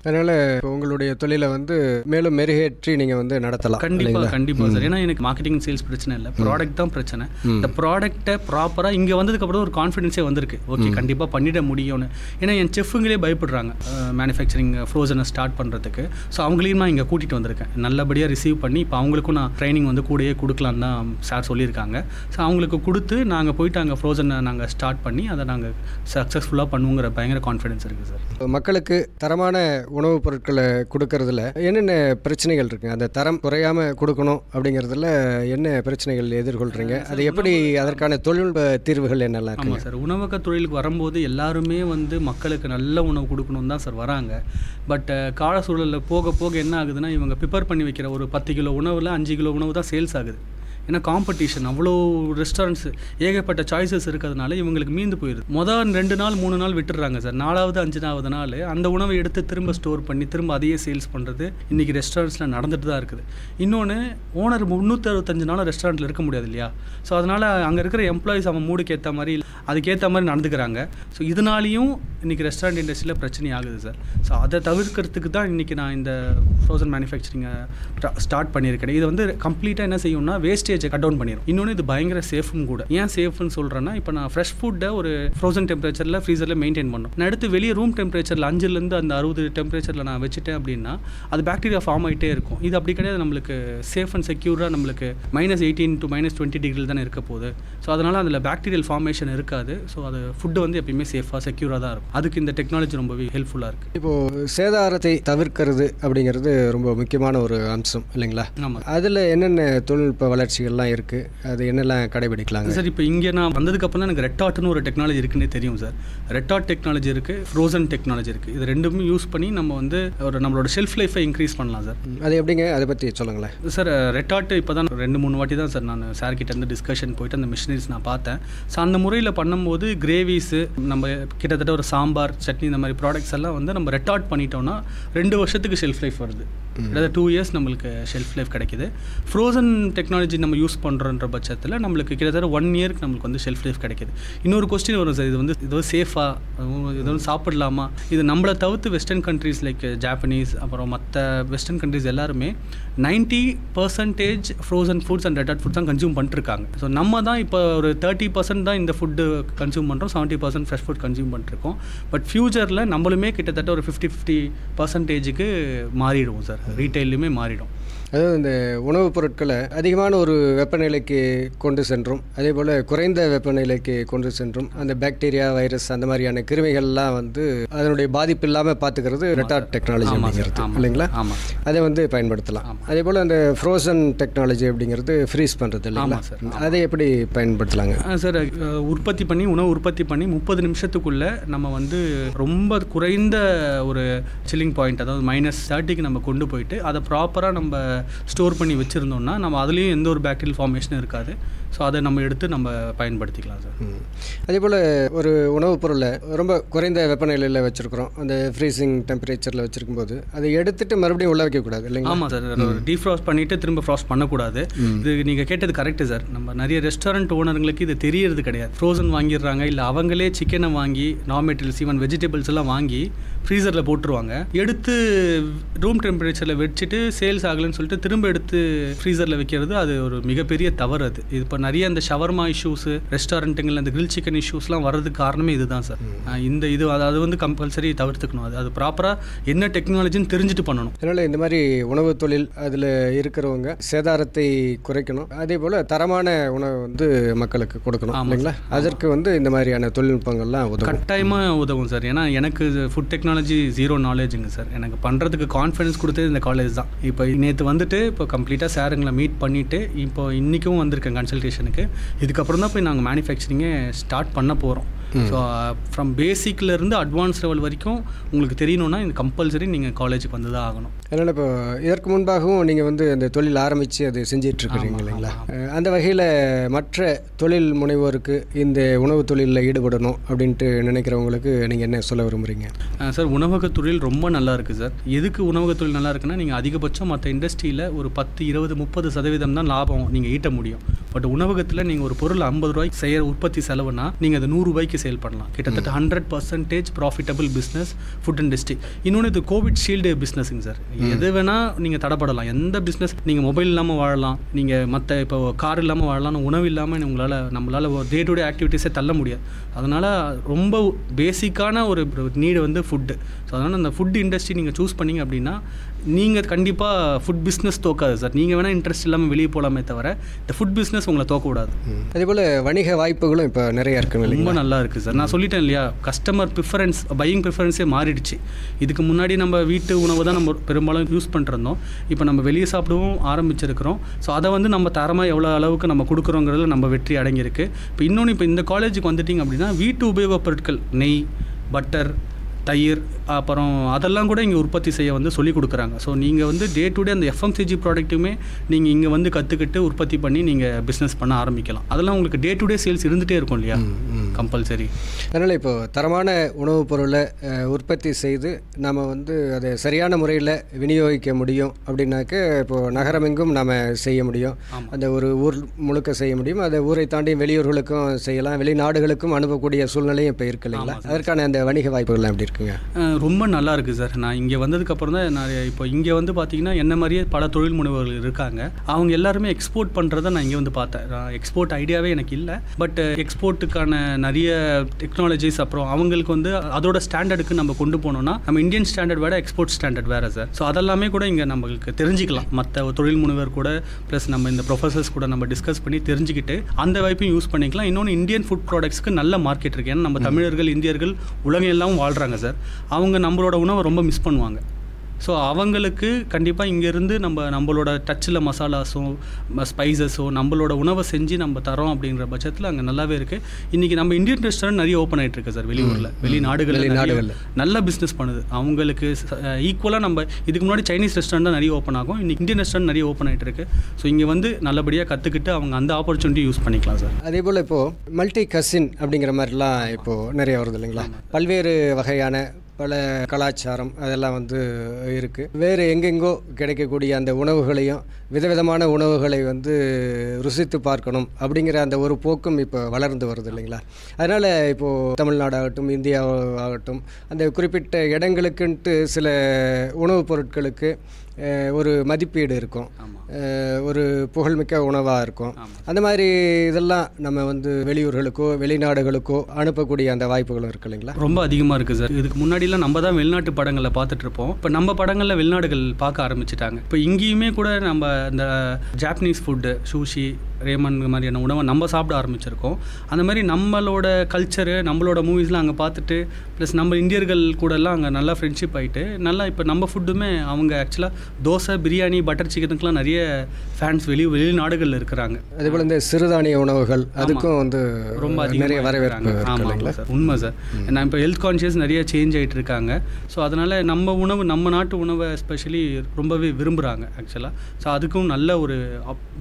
அதனால் இப்போ உங்களுடைய தொழிலை வந்து மேலும் மெருகேற்றி நீங்கள் வந்து நடத்தலாம். கண்டிப்பாக சார். ஏன்னா எனக்கு மார்க்கெட்டிங் சேல்ஸ் பிரச்சனை இல்லை, ப்ராடக்ட் தான் பிரச்சனை. இந்த ப்ராடக்ட்டை ப்ராப்பராக இங்கே வந்ததுக்கப்புறம் ஒரு கான்ஃபிடென்ஸே வந்திருக்கு, ஓகே கண்டிப்பாக பண்ணிட முடியும்னு. ஏன்னா என் செஃப்புங்களே பயப்படுறாங்க மேனுஃபேக்சரிங் ஃப்ரோசனை ஸ்டார்ட் பண்ணுறதுக்கு. ஸோ அவங்களையும் நான் இங்கே கூட்டிகிட்டு வந்திருக்கேன், நல்லபடியாக ரிசீவ் பண்ணி இப்போ அவங்களுக்கும் நான் ட்ரைனிங் வந்து கூடயே கொடுக்கலான்னு தான் சார் சொல்லியிருக்காங்க. ஸோ அவங்களுக்கு கொடுத்து நாங்கள் போயிட்டு அங்கே ஃப்ரோசனை நாங்கள் ஸ்டார்ட் பண்ணி அதை நாங்கள் சக்ஸஸ்ஃபுல்லாக பண்ணுவோங்கிற பயங்கர கான்ஃபிடென்ஸ் இருக்குது சார். மக்களுக்கு தரமான உணவுப் பொருட்களை கொடுக்கறதுல என்னென்ன பிரச்சனைகள் இருக்குங்க? அந்த தரம் குறையாமல் கொடுக்கணும் அப்படிங்கிறதுல என்ன பிரச்சனைகள் எதிர்கொள்கிறீங்க? அது எப்படி அதற்கான தொழில்நுட்ப தீர்வுகள் என்னெல்லாம் இருக்குங்க? ஆமாம் சார், உணவக தொழிலுக்கு வரும்போது எல்லாருமே வந்து மக்களுக்கு நல்ல உணவு கொடுக்கணும் தான் சார் வராங்க. பட் கால சூழலில் போக போக என்ன ஆகுதுன்னா, இவங்க ப்ரிப்பேர் பண்ணி வைக்கிற ஒரு 10 கிலோ உணவில் 5 கிலோ உணவு தான் சேல்ஸ் ஆகுது. ஏன்னா காம்படிஷன் அவ்வளோ ரெஸ்டாரண்ட்ஸ் ஏகப்பட்ட சாய்ஸஸ் இருக்கிறதுனால இவங்களுக்கு மீந்து போயிடுது. 2 நாள் 3 நாள் விட்டுடுறாங்க சார். 4வது 5வது நாள் அந்த உணவை எடுத்து திரும்ப ஸ்டோர் பண்ணி திரும்ப அதையே சேல்ஸ் பண்ணுறது இன்றைக்கி ரெஸ்டாரண்ட்ஸில் நடந்துட்டு தான் இருக்குது. இன்னொன்று ஓனர் 365 நாள் ரெஸ்டாரண்ட்டில் இருக்க முடியாது இல்லையா? ஸோ அதனால் அங்கே இருக்கிற எம்ப்ளாயிஸ் அவன் மூடுக்கு ஏற்ற மாதிரி அதுக்கேற்ற மாதிரி நடந்துக்கிறாங்க. ஸோ இதனாலையும் இன்றைக்கி ரெஸ்டாரண்ட் இண்டஸ்ட்ரியில் பிரச்சனை ஆகுது சார். ஸோ அதை தவிர்க்கிறதுக்கு தான் இன்றைக்கி நான் இந்த ஃப்ரோசன் மேனுஃபேக்சரிங்கை ஸ்டார்ட் பண்ணியிருக்கேன். இது வந்து கம்ப்ளீட்டாக என்ன செய்யும்னா வேஸ்டேஜை கட் டவுன் பண்ணிடும். இன்னொன்று இது பயங்கர சேஃபும் கூட. ஏன் சேஃப்னு சொல்கிறேன்னா, இப்போ நான் ஃப்ரெஷ் ஃபுட்டை ஒரு ஃப்ரோசன் டெம்பரேச்சரில் ஃப்ரீசரில் மெயின்டைன் பண்ணணும். நான் எடுத்து வெளியே ரூம் டெம்பரேச்சரில் 5லேருந்து அந்த 60 டெம்பரேச்சரில் நான் வச்சுட்டேன் அப்படின்னா அது பாக்டீரியா ஃபார்ம் ஆகிட்டே இருக்கும். இது அப்படி கிடையாது, நம்மளுக்கு சேஃப் அண்ட் செக்யூராக நம்மளுக்கு -18 to -20 டிகிரியில் தானே இருக்க போகுது. ஸோ அதனால் அதில் பாக்டீரியல் ஃபார்மேஷன் இருக்காது. ஸோ அது ஃபுட்டு வந்து எப்பயுமே சேஃபாக செக்யூராக தான் இருக்கும். அதுக்கு இந்த டெக்னாலஜி ரொம்பவே ஹெல்ப்ஃபுல்லாக இருக்குது. இப்போது சேதாரத்தை தவிர்க்கிறது அப்படிங்கிறது ரொம்ப முக்கியமான ஒரு அம்சம் இல்லைங்களா? ஆமாம். அதில் என்னென்ன தொழில்நுட்ப வளர்ச்சிகள்லாம் இருக்குது, அது என்னெல்லாம் கடைபிடிக்கலாங்க சார்? இப்போ இங்கே நான் வந்ததுக்கப்புறம் தான் எனக்கு ரெட்டாட்னு ஒரு டெக்னாலஜி இருக்குன்னே தெரியும் சார். ரெட்டாட் டெக்னாலஜி இருக்குது, ஃப்ரோசன் டெக்னாலஜி இருக்குது. இது ரெண்டுமே யூஸ் பண்ணி நம்ம வந்து ஒரு நம்மளோட ஷெல்ஃப் லைஃபை இன்க்ரீஸ் பண்ணலாம் சார். அது எப்படிங்க, அதை பற்றி சொல்லுங்களேன் சார். ரெட்டாட் இப்போ தான் 2-3 வாட்டி தான் சார் நான் சார்கிட்ட இருந்து டிஸ்கஷன் போயிட்டு அந்த மிஷினரிஸ் நான் பார்த்தேன். ஸோ அந்த முறையில் பண்ணும்போது கிரேவிஸு நம்ம கிட்டத்தட்ட ஒரு சாம்பார் சட்னி இந்த மாதிரி ப்ராடக்ட்ஸ் எல்லாம் வந்து நம்ம ரெட்டாட் பண்ணிட்டோம்னா 2 வருஷத்துக்கு ஷெல்ஃப் லைஃப் வருது. அதாவது 2 இயர்ஸ் நம்மளுக்கு ஷெல்ஃப் லைஃப் கிடைக்குது. ஃப்ரோசன் டெக்னாலஜி நம்ம யூஸ் பண்ணுறன்ற பட்சத்தில் நம்மளுக்கு கிட்டத்தட்ட 1 இயருக்கு நம்மளுக்கு வந்து ஷெல்ஃப் லைஃப் கிடைக்குது. இன்னொரு கொஸ்டின் வரும் சார், இது சேஃபாக, இது வந்து சாப்பிடலாமா? இது நம்மளை தவிர்த்து வெஸ்டர்ன் கண்ட்ரீஸ் லைக் ஜாப்பனீஸ் அப்புறம் மற்ற வெஸ்டர்ன் கண்ட்ரீஸ் எல்லாருமே 90% ஃப்ரோசன் ஃபுட்ஸ் அண்ட் ரெட்டாட் ஃபுட்ஸ் தான் கன்சியூம் பண்ணிட்டுருக்காங்க. ஸோ நம்ம தான் இப்போ ஒரு 30% தான் இந்த ஃபுட்டு கன்சியூம் பண்ணுறோம், 70% ஃப்ரெஷ் ஃபுட் கன்சியூம் பண்ணிட்டுருக்கோம். பட் ஃப்யூச்சரில் நம்மளுமே கிட்டத்தட்ட ஒரு 50% மாறிடுவோம் சார், ரீட்டைல்லையுமே மாறிடும். அதாவது இந்த உணவுப் பொருட்களை அதிகமான ஒரு வெப்பநிலைக்கு கொண்டு சென்றும் அதே போல் குறைந்த வெப்பநிலைக்கு கொண்டு சென்றும் அந்த பாக்டீரியா வைரஸ் அந்த மாதிரியான கிருமிகள்லாம் வந்து அதனுடைய பாதிப்பு இல்லாமல் பார்த்துக்கிறது ரெட்டாட் டெக்னாலஜி அப்படிங்கிறது இல்லைங்களா? அதை வந்து பயன்படுத்தலாம். அதே போல் அந்த ஃப்ரோசன் டெக்னாலஜி அப்படிங்கிறது ஃப்ரீஸ் பண்ணுறது இல்லைங்களா? அதை எப்படி பயன்படுத்தலாங்க சார்? உணவு உற்பத்தி பண்ணி 30 நிமிஷத்துக்குள்ளே நம்ம வந்து ரொம்ப குறைந்த ஒரு சில்லிங் பாயிண்ட், அதாவது -30க்கு நம்ம கொண்டு போயிட்டு அதை ப்ராப்பராக நம்ம ஸ்டோர் பண்ணி வச்சுருந்தோம்னா நம்ம அதுலேயும் எந்த ஒரு பாக்டீரியல் ஃபார்மேஷனும் இருக்காது. ஸோ அதை நம்ம எடுத்து நம்ம பயன்படுத்திக்கலாம் சார். அதே போல் ஒரு உணவுப் பொருளை ரொம்ப குறைந்த வெப்பநிலையில் வச்சுருக்கிறோம், அந்த ஃப்ரீசிங் டெம்பரேச்சரில் வச்சுருக்கும்போது அதை எடுத்துகிட்டு மறுபடியும் உள்ள வைக்கக்கூடாது இல்லைங்களா? ஆமாம் சார், டீஃப்ராஸ்ட் பண்ணிவிட்டு திரும்ப ஃப்ராஸ்ட் பண்ணக்கூடாது. இது நீங்கள் கேட்டது கரெக்டு சார். நம்ம நிறைய ரெஸ்டாரண்ட் ஓனருங்களுக்கு இது தெரியறது கிடையாது. ஃப்ரோசன் வாங்கிடுறாங்க, இல்லை அவங்களே சிக்கனை வாங்கி ரா மெட்டீரியல்ஸ் ஈவன் வெஜிடபிள்ஸ் எல்லாம் வாங்கி ஃப்ரீசரில் போட்டுருவாங்க. எடுத்து ரூம் டெம்பரேச்சரில் வச்சுட்டு சேல்ஸ் ஆகலைன்னு சொல்லிட்டு திரும்ப எடுத்து ஃப்ரீசரில் வைக்கிறது அது ஒரு மிகப்பெரிய தவறு. அது இப்போ நிறைய இந்த ஷவர்மா இஷ்யூஸு ரெஸ்டாரண்ட்டுங்களில் அந்த கிரில் சிக்கன் இஷ்யூஸ்லாம் வர்றதுக்கு காரணமே இதுதான் சார். இது அது வந்து கம்பல்சரி தவிர்த்துக்கணும். அது ப்ராப்பராக என்ன டெக்னாலஜின்னு தெரிஞ்சுட்டு பண்ணணும். அதனால் இந்த மாதிரி உணவு தொழில் அதில் இருக்கிறவங்க சேதாரத்தை குறைக்கணும், அதே போல் தரமான உணவு வந்து மக்களுக்கு கொடுக்கணும் இல்லைங்களா? அதற்கு வந்து இந்த மாதிரியான தொழில்நுட்பங்கள்லாம் உதவும், கட்டாயமாக உதவும் சார். ஏன்னா எனக்கு ஃபுட் டெக்னாலஜி 0 நாலேஜுங்க சார். எனக்கு பண்ணுறதுக்கு கான்ஃபிடன்ஸ் கொடுத்தது இந்த காலேஜ் தான். இப்போ நேற்று வந்துட்டு இப்போ கம்ப்ளீட்டாக சாருங்களை மீட் பண்ணிவிட்டு இப்போ இன்றைக்கும் வந்திருக்கேன் கன்சல்டேஷனுக்கு. இதுக்கப்புறம் தான் போய் நாங்கள் மேனுஃபேக்சரிங்கே ஸ்டார்ட் பண்ண போகிறோம். ஸோ ஃப்ரம் பேசிக்லேருந்து அட்வான்ஸ் லெவல் வரைக்கும் உங்களுக்கு தெரியணும்னா இந்த கம்பல்சரி நீங்கள் காலேஜுக்கு வந்து தான் ஆகணும். அதனால் இப்போ இதற்கு முன்பாகவும் நீங்கள் வந்து அந்த தொழில் ஆரம்பித்து அது செஞ்சிட்ருக்குறீங்க இல்லைங்களா? அந்த வகையில் மற்ற தொழில் முனைவோருக்கு இந்த உணவு தொழிலில் ஈடுபடணும் அப்படின்ட்டு நினைக்கிறவங்களுக்கு நீங்கள் என்ன சொல்ல விரும்புகிறீங்க? சார், உணவக தொழில் ரொம்ப நல்லா இருக்குது சார். எதுக்கு உணவக தொழில் நல்லா இருக்குன்னா, நீங்கள் அதிகபட்சம் மற்ற இண்டஸ்ட்ரியில் ஒரு 10, 20, 30% தான் லாபம் நீங்கள் ஈட்ட முடியும். பட் உணவகத்தில் நீங்கள் ஒரு பொருள் 50 ரூபாய்க்கு செய்கிற உற்பத்தி செலவுனா நீங்கள் அதை 100 ரூபாய்க்கு சேல் பண்ணலாம். கிட்டத்தட்ட 100% ப்ராஃபிட்டபிள் பிஸ்னஸ் ஃபுட் இண்டஸ்ட்ரி. இன்னொன்று இது கோவிட் ஷீல்டு பிஸ்னஸுங்க சார். எது வேணால் நீங்கள் தடப்படலாம். எந்த பிஸ்னஸ் நீங்கள் மொபைல் இல்லாமல் வாழலாம், நீங்கள் மற்ற இப்போ கார் இல்லாமல் வாழலாம், உணவு இல்லாமல் நம்மளால் டே டு டே ஆக்டிவிட்டீஸே தள்ள முடியாது. அதனால் ரொம்ப பேசிக்கான ஒரு நீடு வந்து ஃபுட்டு. ஸோ அதனால் அந்த ஃபுட் இண்டஸ்ட்ரி நீங்கள் சூஸ் பண்ணிங்க அப்படின்னா நீங்கள் கண்டிப்பாக ஃபுட் பிஸ்னஸ் தோக்காது சார். நீங்கள் வேணால் இன்ட்ரெஸ்ட் இல்லாமல் வெளியே போகலாமே தவிர இந்த ஃபுட் பிஸ்னஸ் உங்களை தோக்கக்கூடாது. அதே போல் வணிக வாய்ப்புகளும் இப்போ நிறையா இருக்குது. ரொம்ப நல்லா இருக்குது சார். நான் சொல்லிட்டேன் இல்லையா, கஸ்டமர் ப்ரிஃபரன்ஸ், பையிங் ப்ரிஃபரன்ஸே மாறிடுச்சு. இதுக்கு முன்னாடி நம்ம வீட்டு உணவு தான் நம்ம பெரும்பாலும் யூஸ் பண்ணிருந்தோம். இப்போ நம்ம வெளியே சாப்பிடவும் ஆரம்பிச்சிருக்கிறோம். ஸோ அதை வந்து நம்ம தரமாக எவ்வளோ அளவுக்கு நம்ம கொடுக்குறோங்கிறதுல நம்ம வெற்றி அடங்கியிருக்கு. இப்போ இன்னொன்று, இப்போ இந்த காலேஜுக்கு வந்துட்டிங்க அப்படின்னா வீட்டு உபயோகப் பொருட்கள், நெய், பட்டர், தயிர், அப்புறம் அதெல்லாம் கூட இங்கே உற்பத்தி செய்ய வந்து சொல்லிக் கொடுக்குறாங்க. ஸோ நீங்கள் வந்து டே டு டே அந்த எஃப்எம்சிஜி ப்ராடக்ட்டுமே நீங்கள் இங்கே வந்து கற்றுக்கிட்டு உற்பத்தி பண்ணி நீங்கள் பிஸ்னஸ் பண்ண ஆரம்பிக்கலாம். அதெல்லாம் உங்களுக்கு டே டு டே சேல்ஸ் இருந்துகிட்டே இருக்கும் இல்லையா, கம்பல்சரி. அதனால் இப்போது தரமான உணவுப் பொருளை உற்பத்தி செய்து நம்ம வந்து அதை சரியான முறையில் விநியோகிக்க முடியும் அப்படின்னாக்க இப்போது நகரமெங்கும் நாம் செய்ய முடியும். அந்த ஒரு ஊர் முழுக்க செய்ய முடியும். அதை ஊரை தாண்டி வெளியூர்களுக்கும் செய்யலாம், வெளிநாடுகளுக்கும் அனுப்பக்கூடிய சூழ்நிலையும் இப்போ இருக்கு இல்லைங்களா? அதற்கான அந்த வணிக வாய்ப்புகள்லாம் எப்படி இருக்குங்க? ரொம்ப நல்லா இருக்குது சார். நான் இங்கே வந்ததுக்கப்புறம் தான் நான் இப்போ இங்கே வந்து பார்த்தீங்கன்னா என்ன மாதிரியே பல தொழில் முனைவர்கள் இருக்காங்க. அவங்க எல்லாருமே எக்ஸ்போர்ட் பண்ணுறதை நான் இங்கே வந்து பார்த்தேன். எக்ஸ்போர்ட் ஐடியாவே எனக்கு இல்லை. பட் எக்ஸ்போர்ட்டுக்கான நிறைய டெக்னாலஜிஸ், அப்புறம் அவங்களுக்கு வந்து அதோட ஸ்டாண்டர்டுக்கு நம்ம கொண்டு போனோம்னா நம்ம இந்தியன் ஸ்டாண்டர்ட் வேறு எக்ஸ்போர்ட் ஸ்டாண்டர்ட் வேறு சார். ஸோ அதெல்லாமே கூட இங்கே நம்மளுக்கு தெரிஞ்சிக்கலாம். மற்ற தொழில் முனைவர் கூட ப்ளஸ் நம்ம இந்த ப்ரொஃபஸர்ஸ் கூட நம்ம டிஸ்கஸ் பண்ணி தெரிஞ்சுக்கிட்டு அந்த வாய்ப்பையும் யூஸ் பண்ணிக்கலாம். இன்னொன்று, இந்தியன் ஃபுட் ப்ராடக்ட்ஸ்க்கு நல்ல மார்க்கெட் இருக்குது. ஏன்னா நம்ம தமிழர்கள், இந்தியர்கள் உலகம் எல்லாம் வாழ்கிறாங்க சார். அவங்க நம்மளோட உணவை ரொம்ப மிஸ் பண்ணுவாங்க. ஸோ அவங்களுக்கு கண்டிப்பாக இங்கேருந்து நம்மளோட டச்சில் மசாலாஸும் ஸ்பைசஸோ நம்மளோட உணவை செஞ்சு நம்ம தரோம் அப்படிங்கிற பட்சத்தில் அங்கே நல்லாவே இருக்குது. இன்றைக்கி நம்ம இந்தியன் ரெஸ்டாரண்ட் நிறைய ஓப்பன் ஆகிட்டு இருக்கு சார். வெளியூரில், வெளிநாடுகளில் நல்ல பிஸ்னஸ் பண்ணுது. அவங்களுக்கு ஈக்குவலாக நம்ம இதுக்கு முன்னாடி சைனீஸ் ரெஸ்டாரண்ட் தான் நிறைய ஓப்பன் ஆகும். இன்றைக்கி இந்தியன் ரெஸ்டாரண்ட் நிறைய ஓப்பன் ஆகிட்டு இருக்கு. ஸோ இங்கே வந்து நல்லபடியாக கற்றுக்கிட்டு அவங்க அந்த ஆப்பர்ச்சுனிட்டி யூஸ் பண்ணிக்கலாம் சார். அதே போல் இப்போது மல்டி கசின் அப்படிங்கிற மாதிரிலாம் இப்போது நிறைய வருது இல்லைங்களா? பல்வேறு வகையான பல கலாச்சாரம் அதெல்லாம் வந்து இருக்குது. வேறு எங்கெங்கோ கிடைக்கக்கூடிய அந்த உணவுகளையும் விதவிதமான உணவுகளை வந்து ருசித்து பார்க்கணும் அப்படிங்கிற அந்த ஒரு போக்கும் இப்போ வளர்ந்து வருது இல்லைங்களா? அதனால் இப்போது தமிழ்நாடாகட்டும், இந்தியாவாகட்டும், அந்த குறிப்பிட்ட இடங்களுக்குன்ட்டு சில உணவுப் பொருட்களுக்கு ஒரு மதிப்பீடு இருக்கும், ஒரு புகழ்மிக்க உணவாக இருக்கும். அந்த மாதிரி இதெல்லாம் நம்ம வந்து வெளியூர்களுக்கோ வெளிநாடுகளுக்கோ அனுப்பக்கூடிய அந்த வாய்ப்புகளும் இருக்கு இல்லைங்களா? ரொம்ப அதிகமாக இருக்குது சார். இதுக்கு முன்னாடிலாம் நம்ம தான் வெளிநாட்டு படங்களில் பார்த்துட்டு இருப்போம். இப்போ நம்ம படங்களில் வெளிநாடுகள் பார்க்க ஆரம்பிச்சிட்டாங்க. இப்போ இங்கேயுமே கூட நம்ம இந்த ஜாப்பனீஸ் ஃபுட்டு, சூஷி, ரேமன் மாதிரியான உணவை நம்ம சாப்பிட ஆரம்பிச்சிருக்கோம். அந்த மாதிரி நம்மளோட கல்ச்சரு, நம்மளோட மூவிஸ்லாம் அங்கே பார்த்துட்டு ப்ளஸ் நம்ம இந்தியர்கள் கூடலாம் அங்கே நல்லா ஃப்ரெண்ட்ஷிப் ஆகிட்டு நல்லா இப்போ நம்ம ஃபுட்டுமே அவங்க ஆக்சுவலாக தோசை, பிரியாணி, பட்டர் சிக்கனுக்குலாம் நிறைய ஃபேன்ஸ் வெளிநாடுகளில் இருக்கிறாங்க. அதேபோல் இந்த சிறுதானிய உணவுகள் அதுக்கும் வந்து ரொம்ப நிறைய வரவேற்கிறாங்க. ஆமாம் சார், உண்மை சார். நான் இப்போ ஹெல்த் கான்ஷியஸ் நிறைய சேஞ்ச் ஆகிட்டு இருக்காங்க. ஸோ அதனால் நம்ம உணவு, நம்ம நாட்டு உணவை எஸ்பெஷலி ரொம்பவே விரும்புகிறாங்க ஆக்சுவலாக. ஸோ அதுக்கும் நல்ல ஒரு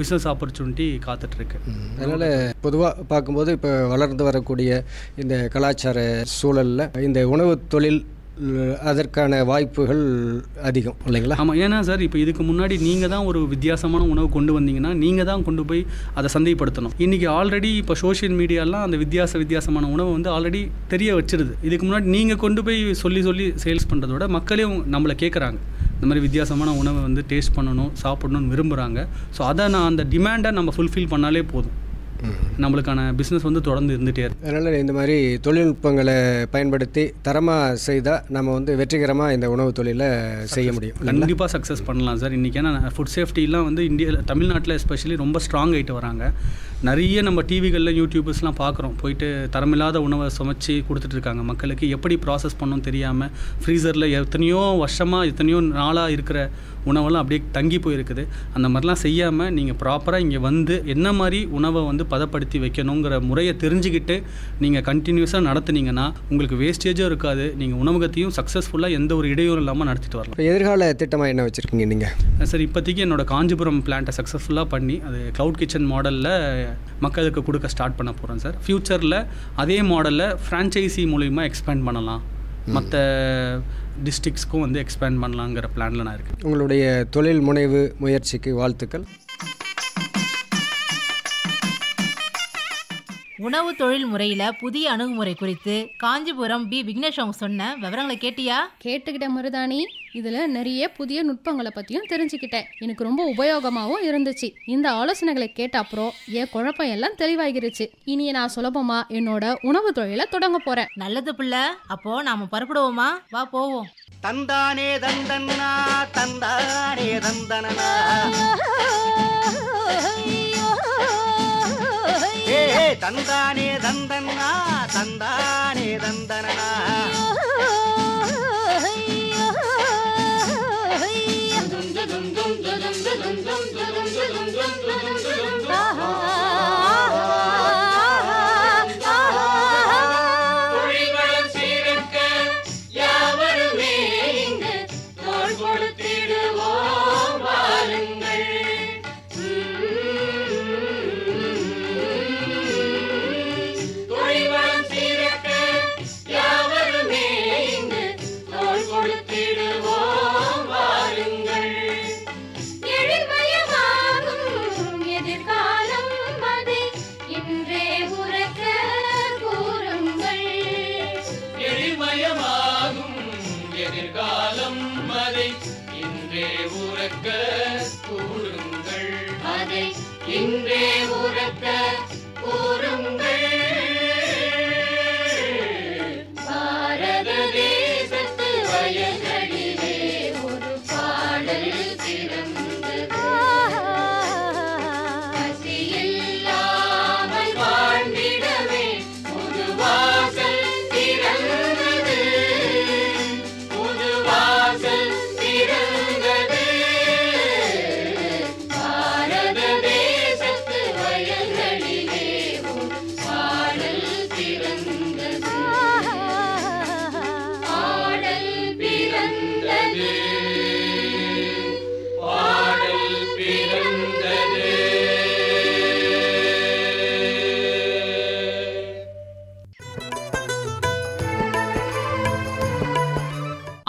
பிஸ்னஸ் ஆப்பர்ச்சுனிட்டி காத்துட்ருக்கு. அதனால் பொதுவாக பார்க்கும்போது இப்போ வளர்ந்து வரக்கூடிய இந்த கலாச்சார சூழலில் இந்த உணவு தொழில் அதற்கான வாய்ப்புகள் அதிகம் இல்லைங்களா? ஆமாம். ஏன்னா சார், இப்போ இதுக்கு முன்னாடி நீங்கள் தான் ஒரு வித்தியாசமான உணவு கொண்டு வந்தீங்கன்னா நீங்கள் தான் கொண்டு போய் அதை சந்தைப்படுத்தணும். இன்றைக்கி ஆல்ரெடி இப்போ சோஷியல் மீடியாலாம் அந்த வித்தியாசமான உணவை வந்து ஆல்ரெடி தெரிய வச்சிருது. இதுக்கு முன்னாடி நீங்கள் கொண்டு போய் சொல்லி சேல்ஸ் பண்ணுறத விட மக்களே நம்மளை கேட்குறாங்க. இந்த மாதிரி வித்தியாசமான உணவை வந்து டேஸ்ட் பண்ணணும், சாப்பிடணும்னு விரும்புகிறாங்க. ஸோ அதை அந்த டிமாண்டை நம்ம ஃபுல்ஃபில் பண்ணாலே போதும். நம்மளுக்கான பிஸ்னஸ் வந்து தொடர்ந்து இருந்துகிட்டே இருக்குது. அதனால் இந்த மாதிரி தொழில்நுட்பங்களை பயன்படுத்தி தரமாக செய்தால் நம்ம வந்து வெற்றிகரமாக இந்த உணவு தொழிலை செய்ய முடியும். கண்டிப்பாக சக்ஸஸ் பண்ணலாம் சார். இன்றைக்கி ஏன்னா ஃபுட் சேஃப்டிலாம் வந்து இந்தியாவில், தமிழ்நாட்டில் எஸ்பெஷலி ரொம்ப ஸ்ட்ராங் ஆகிட்டு வராங்க. நிறைய நம்ம டிவிகளில், யூடியூபர்ஸ்லாம் பார்க்குறோம். போயிட்டு தரமில்லாத உணவை சமைச்சு கொடுத்துட்ருக்காங்க மக்களுக்கு. எப்படி ப்ராசஸ் பண்ணணும் தெரியாமல் ஃப்ரீசரில் எத்தனையோ வருஷமாக, எத்தனையோ நாளாக இருக்கிற உணவெல்லாம் அப்படியே தங்கி போயிருக்குது. அந்த மாதிரிலாம் செய்யாமல் நீங்கள் ப்ராப்பராக இங்கே வந்து என்ன மாதிரி உணவை வந்து பதப்படுத்தி வைக்கணுங்கிற முறையை தெரிஞ்சுக்கிட்டு நீங்கள் கண்டினியூஸாக நடத்துனீங்கன்னா உங்களுக்கு வேஸ்டேஜும் இருக்காது. நீங்கள் உணவகத்தையும் சக்ஸஸ்ஃபுல்லாக எந்த ஒரு இடையூறும் இல்லாமல் நடத்திட்டு வரலாம். இப்போ எதிர்கால திட்டமாக என்ன வச்சுருக்கீங்க நீங்கள்? சார், இப்போதைக்கு என்னோட காஞ்சிபுரம் பிளான்ட்டை சக்ஸஸ்ஃபுல்லாக பண்ணி அது க்ளவுட் கிச்சன் மாடலில் மக்களுக்கு கொடுக்க ஸ்டார்ட் பண்ண போகிறோம் சார். ஃப்யூச்சரில் அதே மாடலில் ஃப்ரான்ச்சைசி மூலிமா எக்ஸ்பேண்ட் பண்ணலாம், மற்ற டிஸ்ட்ரிக்ஸ்க்கும் வந்து எக்ஸ்பேண்ட் பண்ணலாங்கிற பிளானில் நான் இருக்கேன். உங்களுடைய தொழில் முனைவு முயற்சிக்கு வாழ்த்துக்கள். உணவு தொழில் முறையில புதிய அணுகுமுறை குறித்து காஞ்சிபுரம் பி விக்னேஷ் அவங்க சொன்ன விவரங்களை கேட்டியா? கேட்டுக்கிட்ட மருதாணி, இதில் நிறைய புதிய நுட்பங்களை பற்றியும் தெரிஞ்சுக்கிட்டேன். எனக்கு ரொம்ப உபயோகமாகவும் இருந்துச்சு. இந்த ஆலோசனைகளை கேட்ட அப்புறம் என் குழப்பம் எல்லாம் தெளிவாகிருச்சு. இனி நான் சுலபமாக என்னோட உணவு தொழிலை தொடங்க போகிறேன். நல்லது பிள்ளை, அப்போ நாம புறப்படுவோமா? வா போவோம். தந்தானே தந்தன்னா தந்தானே தந்தனா தந்தானே தந்தன்னா தந்தானே தந்தனா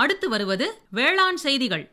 அடுத்து வருவது வேளாண் செய்திகள்.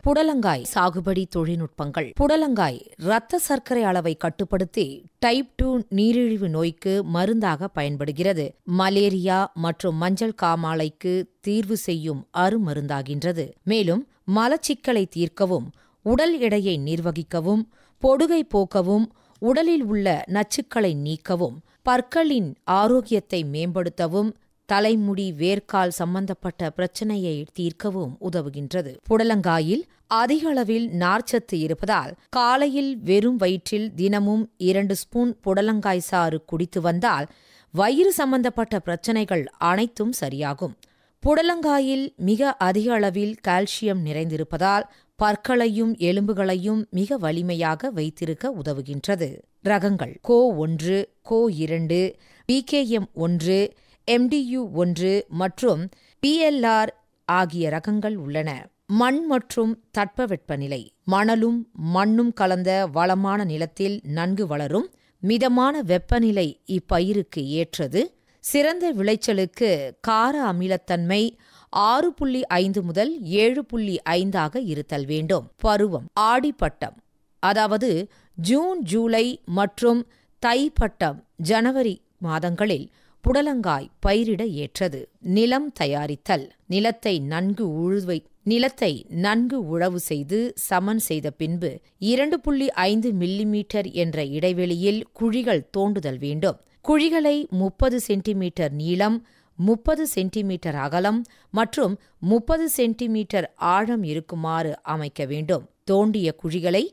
புடலங்காய் சாகுபடி தொழில்நுட்பங்கள். புடலங்காய் இரத்த சர்க்கரை அளவை கட்டுப்படுத்தி டைப் 2 நீரிழிவு நோய்க்கு மருந்தாக பயன்படுகிறது. மலேரியா மற்றும் மஞ்சள் காமாலைக்கு தீர்வு செய்யும் அருமருந்தாகின்றது. மேலும் மலச்சிக்கலை தீர்க்கவும், உடல் எடையை நிர்வகிக்கவும், பொடுகை போக்கவும், உடலில் உள்ள நச்சுக்களை நீக்கவும், பற்களின் ஆரோக்கியத்தை மேம்படுத்தவும், தலைமுடி வேர்க்கால் சம்பந்தப்பட்ட பிரச்சனையை தீர்க்கவும் உதவுகின்றது. புடலங்காயில் அதிக அளவில் நார்ச்சத்து இருப்பதால் காலையில் வெறும் வயிற்றில் தினமும் 2 ஸ்பூன் புடலங்காய் சாறு குடித்து வந்தால் வயிறு சம்பந்தப்பட்ட பிரச்சனைகள் அனைத்தும் சரியாகும். புடலங்காயில் மிக அதிக அளவில் கால்சியம் நிறைந்திருப்பதால் பற்களையும் எலும்புகளையும் மிக வலிமையாக வைத்திருக்க உதவுகின்றது. ரகங்கள் கோ1, கோ2, PKM1, MDU1 மற்றும் PLR ஆகிய ரகங்கள் உள்ளன. மண் மற்றும் தட்பவெப்பநிலை. மணலும் மண்ணும் கலந்த வளமான நிலத்தில் நன்கு வளரும் மிதமான வெப்பநிலை இப்பயிருக்கு ஏற்றது. சிறந்த விளைச்சலுக்கு கார அமிலத்தன்மை 6.5 முதல் 7.5 இருத்தல் வேண்டும். பருவம் ஆடிப்பட்டம், அதாவது ஜூன், ஜூலை மற்றும் தை பட்டம் ஜனவரி மாதங்களில் புடலங்காய் பயிரிட ஏற்றது. நிலம் தயாரித்தல். நிலத்தை நன்கு உழவு செய்து சமன் செய்த பின்பு 2.5 மில்லிமீட்டர் என்ற இடைவெளியில் குழிகள் தோண்டுதல் வேண்டும். குழிகளை 30 சென்டிமீட்டர் நீளம், 30 சென்டிமீட்டர் அகலம் மற்றும் 30 சென்டிமீட்டர் ஆழம் இருக்குமாறு அமைக்க வேண்டும். தோண்டிய குழிகளை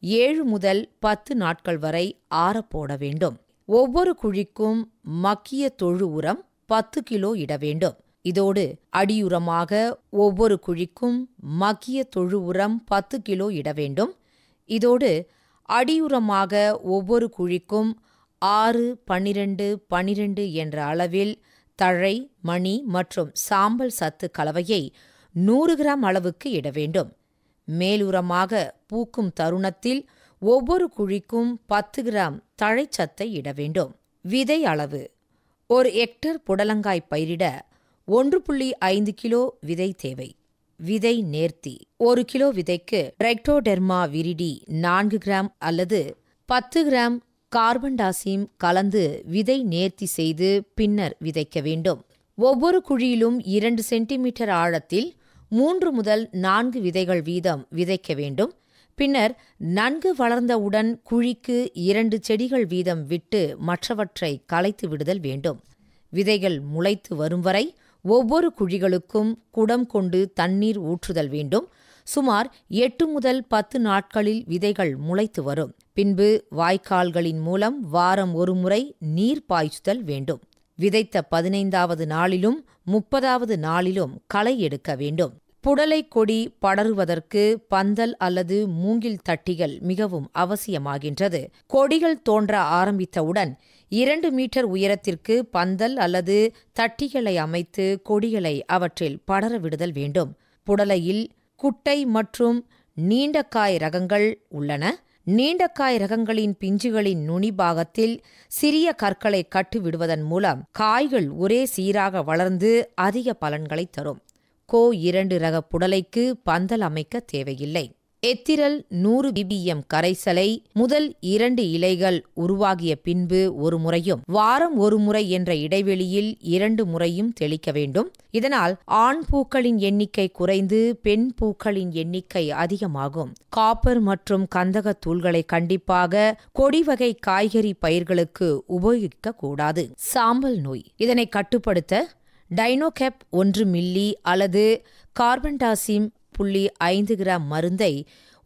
7 முதல் 10 நாட்கள் வரை ஆறப்போட வேண்டும். ஒவ்வொரு குழிக்கும் மக்கிய தொழு உரம் 10 கிலோ இட வேண்டும். இதோடு அடியுரமாக ஒவ்வொரு குழிக்கும் மக்கிய தொழு உரம் 10 கிலோ இட வேண்டும். இதோடு அடியுரமாக ஒவ்வொரு குழிக்கும் 6, 12, 12 என்ற அளவில் தழை, மணி மற்றும் சாம்பல் சத்து கலவையை 100 கிராம் அளவுக்கு இட வேண்டும். மேலுரமாக பூக்கும் தருணத்தில் ஒவ்வொரு குழிக்கும் 10 கிராம் தழைச்சத்தை இட வேண்டும். விதை அளவு: ஒரு ஹெக்டர் புடலங்காய் பயிரிட 1.5 கிலோ விதை தேவை. விதை நேர்த்தி: 1 கிலோ விதைக்கு ட்ரைக்டோடெர்மா விரிடி 4 கிராம் அல்லது 10 கிராம் கார்பன்டாசிம் கலந்து விதை நேர்த்தி செய்து பின்னர் விதைக்க வேண்டும். ஒவ்வொரு குழியிலும் 2 சென்டிமீட்டர் ஆழத்தில் 3 முதல் 4 விதைகள் வீதம் விதைக்க வேண்டும். பின்னர் நன்கு வளர்ந்தவுடன் குழிக்கு 2 செடிகள் வீதம் விட்டு மற்றவற்றை களைத்து விடுதல் வேண்டும். விதைகள் முளைத்து வரும் வரை ஒவ்வொரு குழிகளுக்கும் குடம் கொண்டு தண்ணீர் ஊற்றுதல் வேண்டும். சுமார் 8 முதல் 10 நாட்களில் விதைகள் முளைத்து வரும். பின்பு வாய்க்கால்களின் மூலம் வாரம் ஒரு முறை நீர் பாய்ச்சுதல் வேண்டும். விதைத்த 15வது நாளிலும் 30வது நாளிலும் களை எடுக்க வேண்டும். புடலை கொடி படருவதற்கு பந்தல் அல்லது மூங்கில் தட்டிகள் மிகவும் அவசியமாகின்றது. கொடிகள் தோன்ற ஆரம்பித்தவுடன் 2 மீட்டர் உயரத்திற்கு பந்தல் அல்லது தட்டிகளை அமைத்து கொடிகளை அவற்றில் படர விடுதல் வேண்டும். புடலையில் குட்டை மற்றும் நீண்டக்காய் ரகங்கள் உள்ளன. நீண்டக்காய் ரகங்களின் பிஞ்சுகளின் நுனி பாகத்தில் சிறிய கற்களை கட்டு விடுவதன் மூலம் காய்கள் ஒரே சீராக வளர்ந்து அதிக பலன்களை தரும். கோ 2 ரக புடலைக்கு பந்தல் அமைக்க தேவையில்லை. எத்திரல் 100 ppm கரைசலை முதல் 2 இலைகள் உருவாகிய பின்பு ஒரு முறையும் வாரம் ஒரு முறை என்ற இடைவெளியில் 2 முறையும் தெளிக்க வேண்டும். இதனால் ஆண் பூக்களின் எண்ணிக்கை குறைந்து பெண் பூக்களின் எண்ணிக்கை அதிகமாகும். காப்பர் மற்றும் கந்தக தூள்களை கண்டிப்பாக கொடி வகை காய்கறி பயிர்களுக்கு உபயோகிக்க கூடாது. சாம்பல் நோய்: இதனை கட்டுப்படுத்த டைனோகேப் 1 மில்லி அல்லது கார்பன்டாசிம் 0.5 கிராம் மருந்தை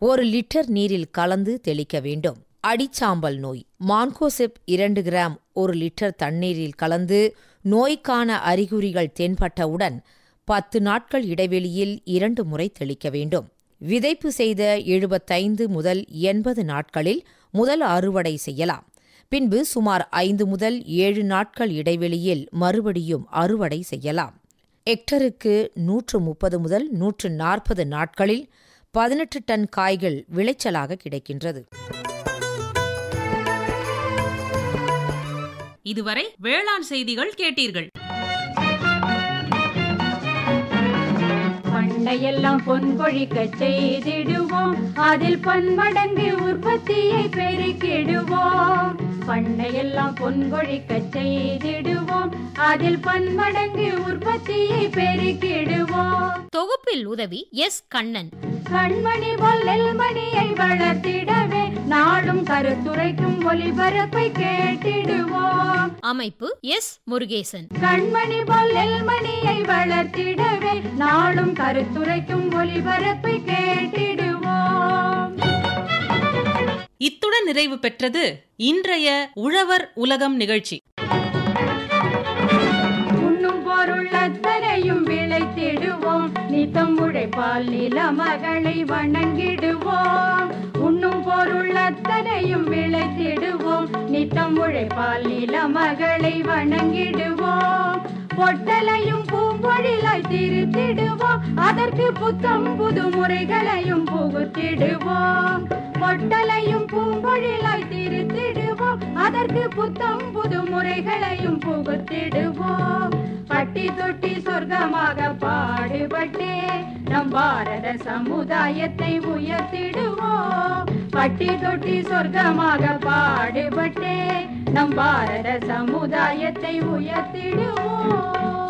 1 லிட்டர் நீரில் கலந்து தெளிக்க வேண்டும். அடிச்சாம்பல் நோய்: மான்கோசெப் 2 கிராம் 1 லிட்டர் தண்ணீரில் கலந்து நோய்க்கான அறிகுறிகள் தென்பட்டவுடன் 10 நாட்கள் இடைவெளியில் 2 முறை தெளிக்க வேண்டும். விதைப்பு செய்த 75 முதல் 80 நாட்களில் முதல் அறுவடை செய்யலாம். பின்பு சுமார் 5 முதல் 7 நாட்கள் இடைவெளியில் மறுபடியும் அறுவடை செய்யலாம். ஹெக்டருக்கு 130 முதல் 140 நாட்களில் 18 டன் காய்கள் விளைச்சலாக கிடைக்கின்றது. இதுவரை வேளாண் செய்திகள் கேட்டீர்கள். பண்டையெல்லாம் பொன் கொழிக்க செய்திடுவோம், அதில் பன்மடங்கு உற்பத்தியை பெருக்கிடுவோம். பண்டையெல்லாம் பொன் கொழிக்க செய்திடுவோம், அதில் பன்மடங்கு உற்பத்தியை பெருக்கிடுவோம். தொகுப்பில் உதவி எஸ். கண்ணன். கண்மணி பொல்லல் மணியை வளர்த்திடவே நாடும் கருத்துரைக்கும் ஒலிபரப்பை கேட்டிடுவோம். அமைப்பு எஸ். முருகேசன். கண்மணி பொல்லல் மணியை வளர்த்திடவே நாடும் கருத்துரைக்கும் ஒலிபரப்பை கேட்டிடுவோம். இத்துடன் நிறைவு பெற்றது இன்றைய உழவர் உலகம் நிகழ்ச்சி. உண்ணும் பொருள் அத்தனையும் விளைத்திடுவோம், நித்தம் உழைப்பால் நில மகளை வணங்கிடுவோம். உண்ணும் பொருள் அத்தனையும் விளைத்திடுவோம், நித்தம் உழைப்பால் நில மகளை வணங்கிடுவோம். பொட்டலையும் பூம்பொழிலாய் திருத்திடுவோம், அதற்கு புத்தம் புது முறைகளையும் புகுத்திடுவோம். பொட்டலையும் பூம்பொழிலாய் திருத்திடுவோம், அதற்கு புத்தம் புது முறைகளையும் புகுத்திடுவோம். பட்டி தொட்டி சொர்க்கமாக பாடுபட்டே நம் பாரத சமுதாயத்தை உயர்த்திடுவோம். பட்டி தொட்டி சொர்க்கமாக பாடுபட்டே நம் பாரத சமுதாயத்தை உயர்த்திடுவோம்.